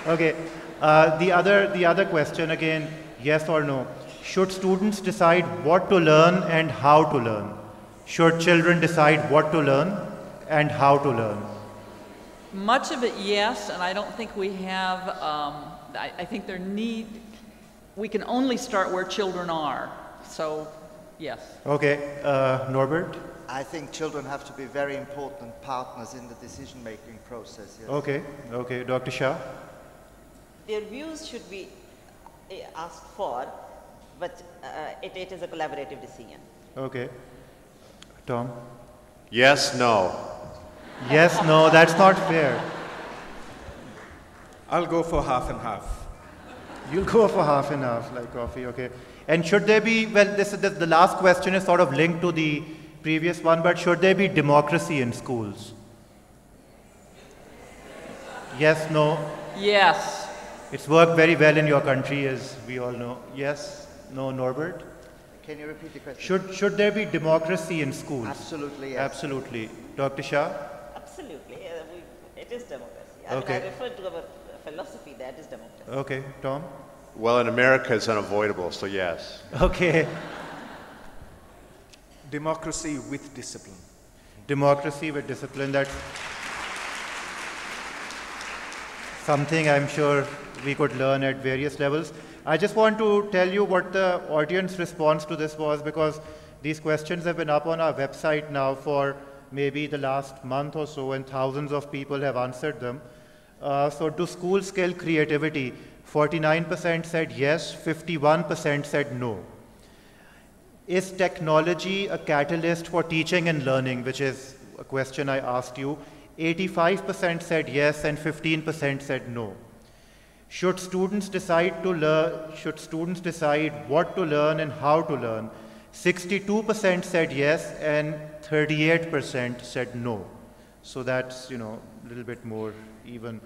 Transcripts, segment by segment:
Okay. The other question again, yes or no. Should students decide what to learn and how to learn? Should children decide what to learn and how to learn? Much of it, yes, and I don't think we have, I think we can only start where children are, so yes. Okay, Norbert? I think children have to be very important partners in the decision-making process. Yes. Okay, Dr. Shah? Their views should be asked for, but it is a collaborative decision. Okay. Tom? Yes, no. Yes, no, that's not fair. I'll go for half and half. You'll go for half and half, like coffee, okay. And should there be, well, the last question is sort of linked to the previous one, but should there be democracy in schools? Yes, no? Yes. It's worked very well in your country, as we all know. Yes, no, Norbert? Can you repeat the question? Should there be democracy in schools? Absolutely, yes. Absolutely. Dr. Shah? Absolutely. It is democracy. Okay. I refer to our philosophy, that is democracy. Okay. Tom? Well, in America, it's unavoidable, so yes. Okay. Democracy with discipline. Democracy with discipline, that's something I'm sure we could learn at various levels. I just want to tell you what the audience response to this was, because these questions have been up on our website now for maybe the last month or so, and thousands of people have answered them. So do schools kill creativity? 49% said yes, 51% said no. Is technology a catalyst for teaching and learning, which is a question I asked you? 85% said yes and 15% said no. Should students decide what to learn and how to learn? 62% said yes and 38% said no. So that's, a little bit more even.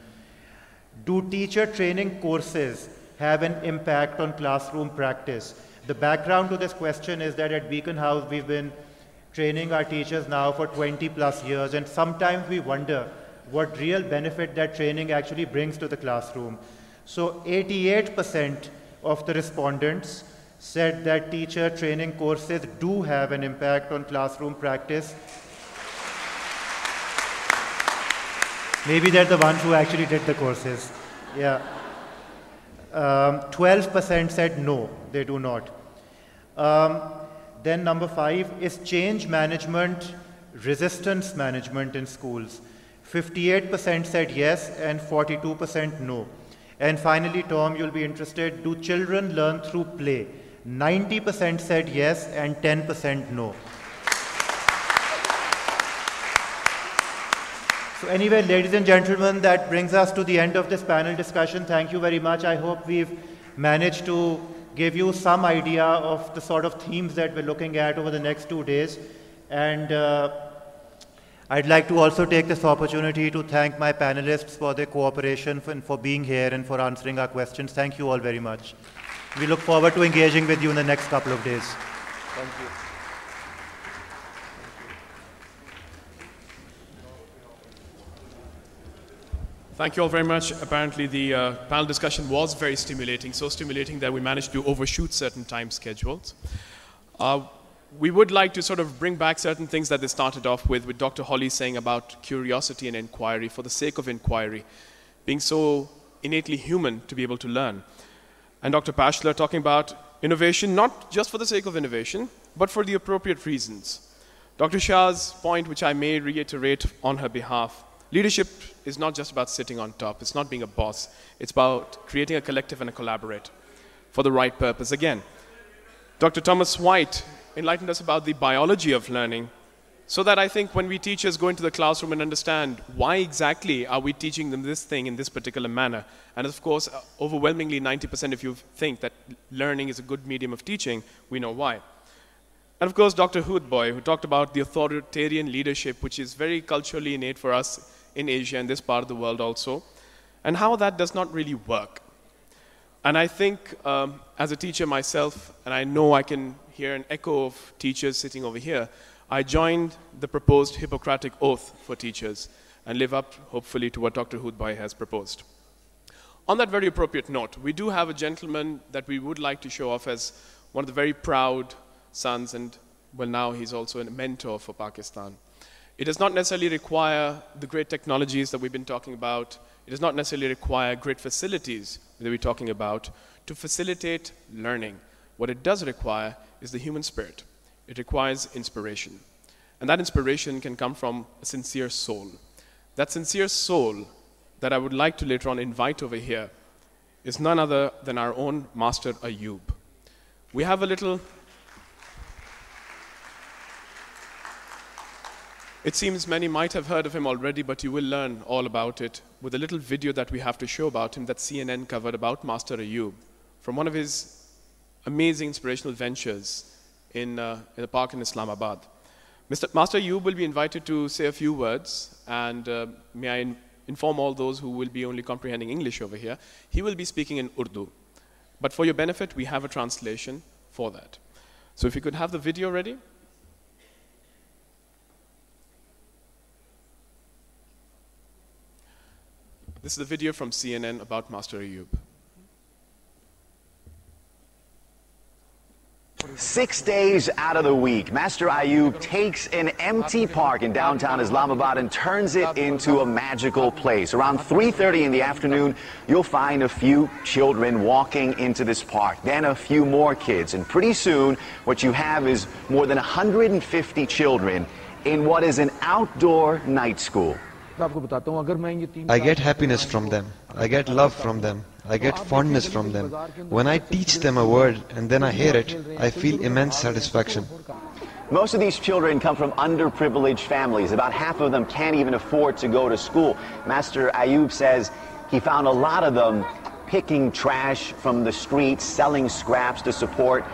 Do teacher training courses have an impact on classroom practice? The background to this question is that at Beaconhouse we've been training our teachers now for 20 plus years, and sometimes we wonder what real benefit that training actually brings to the classroom. So 88% of the respondents said that teacher training courses do have an impact on classroom practice. Maybe they're the ones who actually did the courses. Yeah. 12% said no, they do not. Then number 5 is change management, resistance management in schools. 58% said yes and 42% no. And finally, Tom, you'll be interested, do children learn through play? 90% said yes and 10% no. So anyway, ladies and gentlemen, that brings us to the end of this panel discussion. Thank you very much. I hope we've managed to give you some idea of the sort of themes that we're looking at over the next 2 days. And I'd like to also take this opportunity to thank my panelists for their cooperation and for being here and for answering our questions. Thank you all very much. We look forward to engaging with you in the next couple of days. Thank you. Thank you all very much. Apparently the panel discussion was very stimulating, so stimulating that we managed to overshoot certain time schedules. We would like to sort of bring back certain things that they started off with Dr. Holly saying about curiosity and inquiry, for the sake of inquiry, being so innately human to be able to learn. And Dr. Pachler talking about innovation, not just for the sake of innovation, but for the appropriate reasons. Dr. Shah's point, which I may reiterate on her behalf, leadership is not just about sitting on top. It's not being a boss. It's about creating a collective and a collaborate for the right purpose. Again, Dr. Thomas White enlightened us about the biology of learning, so that I think when we teachers go into the classroom and understand why exactly are we teaching them this thing in this particular manner, and of course, overwhelmingly 90% if you think that learning is a good medium of teaching, we know why. And of course, Dr. Hoodbhoy, who talked about the authoritarian leadership, which is very culturally innate for us in Asia and this part of the world also, and how that does not really work. And I think as a teacher myself, and I know I can hear an echo of teachers sitting over here, I joined the proposed Hippocratic Oath for teachers and live up, hopefully, to what Dr. Hoodbhoy has proposed. On that very appropriate note, we do have a gentleman that we would like to show off as one of the very proud sons, and well, now he's also a mentor for Pakistan. It does not necessarily require the great technologies that we've been talking about. It does not necessarily require great facilities that we're talking about to facilitate learning. What it does require is the human spirit. It requires inspiration. And that inspiration can come from a sincere soul. That sincere soul that I would like to later on invite over here is none other than our own Master Ayub. We have a little... It seems many might have heard of him already, but you will learn all about it with a little video that we have to show about him that CNN covered about Master Ayub from one of his amazing inspirational ventures in a park in Islamabad. Master Ayub will be invited to say a few words, and may I inform all those who will be only comprehending English over here, he will be speaking in Urdu. But for your benefit, we have a translation for that. So if you could have the video ready. This is the video from CNN about Master Ayub. 6 days out of the week, Master Ayub takes an empty park in downtown Islamabad and turns it into a magical place. Around 3:30 in the afternoon, you'll find a few children walking into this park, then a few more kids, and pretty soon what you have is more than 150 children in what is an outdoor night school. I get happiness from them. I get love from them. I get fondness from them. When I teach them a word and then I hear it, I feel immense satisfaction. Most of these children come from underprivileged families. About half of them can't even afford to go to school. Master Ayub says he found a lot of them picking trash from the streets, selling scraps to support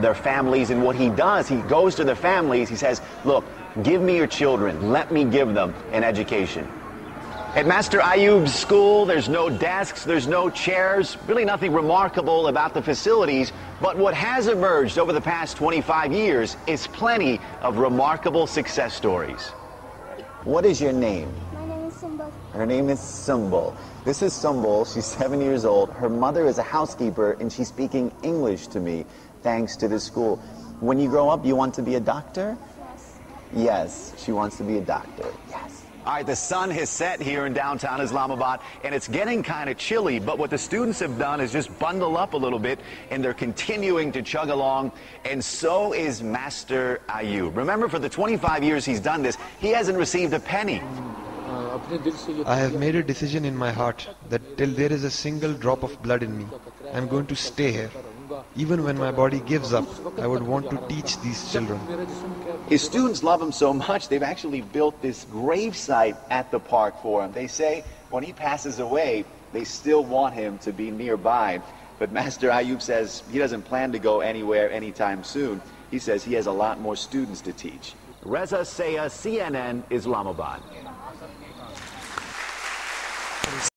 their families. And what he does, he goes to the families, he says, look, give me your children. Let me give them an education. At Master Ayub's school, there's no desks, there's no chairs, really nothing remarkable about the facilities. But what has emerged over the past 25 years is plenty of remarkable success stories. What is your name? My name is Sumbul. Her name is Sumbul. This is Sumbul. She's 7 years old. Her mother is a housekeeper, and she's speaking English to me thanks to this school. When you grow up, you want to be a doctor? Yes, she wants to be a doctor. Yes. All right, the sun has set here in downtown Islamabad, and it's getting kind of chilly, but what the students have done is just bundle up a little bit, and they're continuing to chug along, and so is Master Ayub. Remember, for the 25 years he's done this, he hasn't received a penny. I have made a decision in my heart that till there is a single drop of blood in me, I'm going to stay here. Even when my body gives up, I would want to teach these children. His students love him so much, they've actually built this gravesite at the park for him. They say when he passes away, they still want him to be nearby. But Master Ayub says he doesn't plan to go anywhere anytime soon. He says he has a lot more students to teach. Reza Sayah, CNN, Islamabad.